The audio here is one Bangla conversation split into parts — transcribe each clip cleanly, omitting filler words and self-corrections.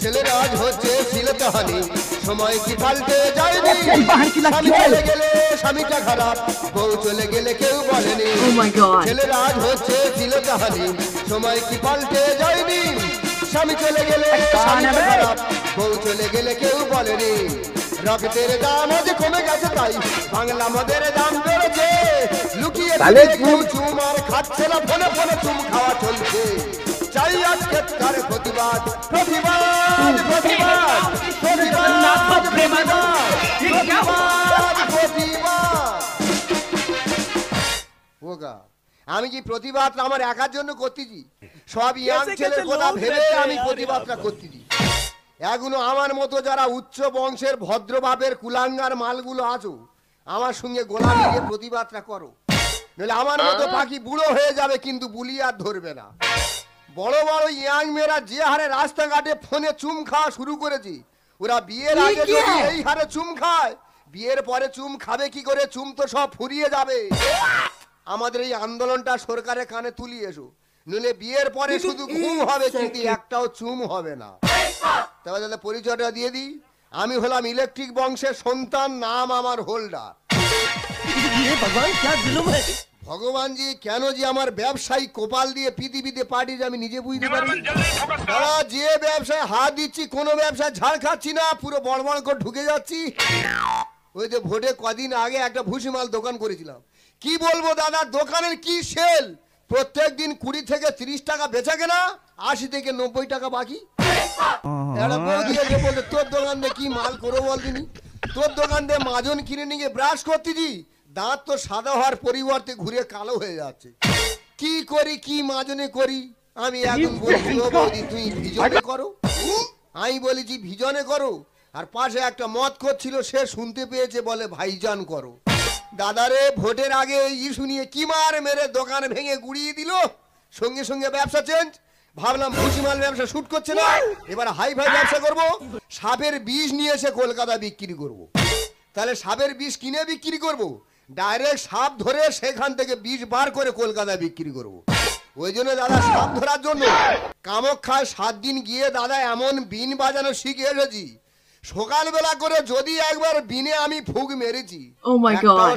ছেলের আজ হচ্ছে শিলতাহানি, সময় কি পাল্টে যায়নি? স্বামী চলে গেলে স্বামীটা খারাপ, বউ চলে গেলে কেউ বলেনি। ছেলের আজ হচ্ছে শিলতাহানি, সময় কি পাল্টে যায়নি? স্বামী চলে গেলে স্বামীটা খারাপ, বউ চলে গেলে কেউ বলেনি। রক্তের দাম আজ কমে গেছে তাই বাংলা মদের দাম বেড়েছে। লুকিয়ে কেউ চুম আর খাচ্ছে না, ফোনে ফোনে চুম খাওয়া চলছে। চাই আজকে তার প্রতিবাদ, প্রতিবাদ, প্রতিবাদ, প্রতিবাদ, প্রতিবাদ। ওগা আমি কি প্রতিবাদটা আমার একার জন্য করতেছি? সব ইয়াং ছেলের কথা ভেবে আমি প্রতিবাদটা করতেছি। এগুলো আমার মতো যারা উচ্চ বংশের ভদ্রভাবের কুলাঙ্গার মালগুলো আছো, আমার সঙ্গে গোলামি দিয়ে প্রতিবাদটা করো, নইলে আমার মতো পাখি বুড়ো হয়ে যাবে কিন্তু বুলি আর ধরবে না। বড় বড় ইয়াং মেয়েরা যে হারে রাস্তাঘাটে ফোনে চুম খাওয়া শুরু করেছে, ওরা বিয়ের আগে যদি এই হারে চুম খায়, বিয়ের পরে চুম খাবে কি করে? চুম তো সব ফুরিয়ে যাবে। আমাদের এই আন্দোলনটা সরকারের কানে তুলি এসো, নইলে বিয়ের পরে শুধু ঘুম হবে কিন্তু একটাও চুম হবে না। তবে তাহলে পরিচয়টা দিয়ে দিই, আমি হলাম ইলেকট্রিক বংশের সন্তান, নাম আমার হোল্ডার। ভগবানজি কেন যে আমার ব্যবসায়ী কোপাল দিয়ে পৃথিবীতে পাঠিয়েছে আমি নিজে বুঝতে পারি। তারা যে ব্যবসায় হাত দিচ্ছি, কোনো ব্যবসায় ঝাড় খাচ্ছি না, পুরো বড় বড় করে ঢুকে যাচ্ছি। ওই যে ভোটে কদিন আগে একটা ভুসিমাল দোকান করেছিলাম, কি বলবো দাদা, দোকানের কি সেল! প্রত্যেক দিন 20 থেকে 30 টাকা বেচা কেনা, 80 থেকে 90 টাকা বাকি। তোর দোকান দিয়ে কি মাল করো বলতিনি? তোর দোকান দিয়ে মাজন কিনে নিয়ে ব্রাশ করতেছি, দাঁত তো সাদা হওয়ার পরিবর্তে ঘুরে কালো হয়ে যাচ্ছে। কি করি, কি মাজনে করি? আমি এখন বলছি ও বৌদি তুই ভিজনে করো, আমি বলেছি ভিজনে করো। আর পাশে একটা মদ করছিল, সে শুনতে পেয়েছে, বলে ভাইজান করো। দাদারে ভোটের আগে ইস্যু নিয়ে কি মার মেরে দোকান ভেঙে গুড়িয়ে দিল, সঙ্গে সঙ্গে ব্যবসা চেঞ্জ। ভাবলাম ভুসিমাল ব্যবসা শুট করছে না, এবার হাই ফাই ব্যবসা করব। সাপের বিষ নিয়ে এসে কলকাতা বিক্রি করব। তাহলে সাপের বিষ কিনে বিক্রি করব, ডাইরেক্ট সাপ ধরে সেখান থেকে বিষ বার করে কলকাতা বিক্রি করব। ওই জন্য দাদা সাপ ধরার জন্য কামাখ্যায় 7 দিন গিয়ে দাদা এমন বিন বাজানো শিখে এসেছি, সকালবেলা করে যদি একবার বিনে আমি ফুক মেরেছি,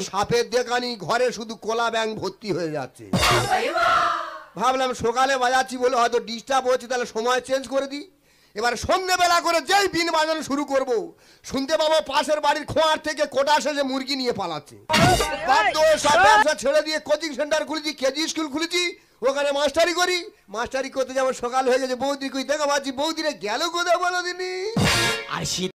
সাপের দেখানি ঘরে শুধু কোলা ব্যাং ভর্তি হয়ে যাচ্ছে। ভাবলাম সকালে বাজাচ্ছি বলে হয়তো ডিস্টার্ব হচ্ছে, তাহলে সময় চেঞ্জ করে দিই। এবার সন্ধ্যেবেলা করে যেই বিন বাজানো শুরু করব, শুনতে পাবো পাশের বাড়ির খোঁয়ার থেকে কোটা শেষে মুরগি নিয়ে পালাচ্ছে। সব ব্যবসা ছেড়ে দিয়ে কোচিং সেন্টার খুলেছি, কেজি স্কুল খুলেছি, ওখানে মাস্টারি করি। মাস্টারি করতে যেমন সকাল হয়ে গেছে, বৌদি কই দেখা পাচ্ছি, বৌদিরে গেল কোথায় বলো দিনি।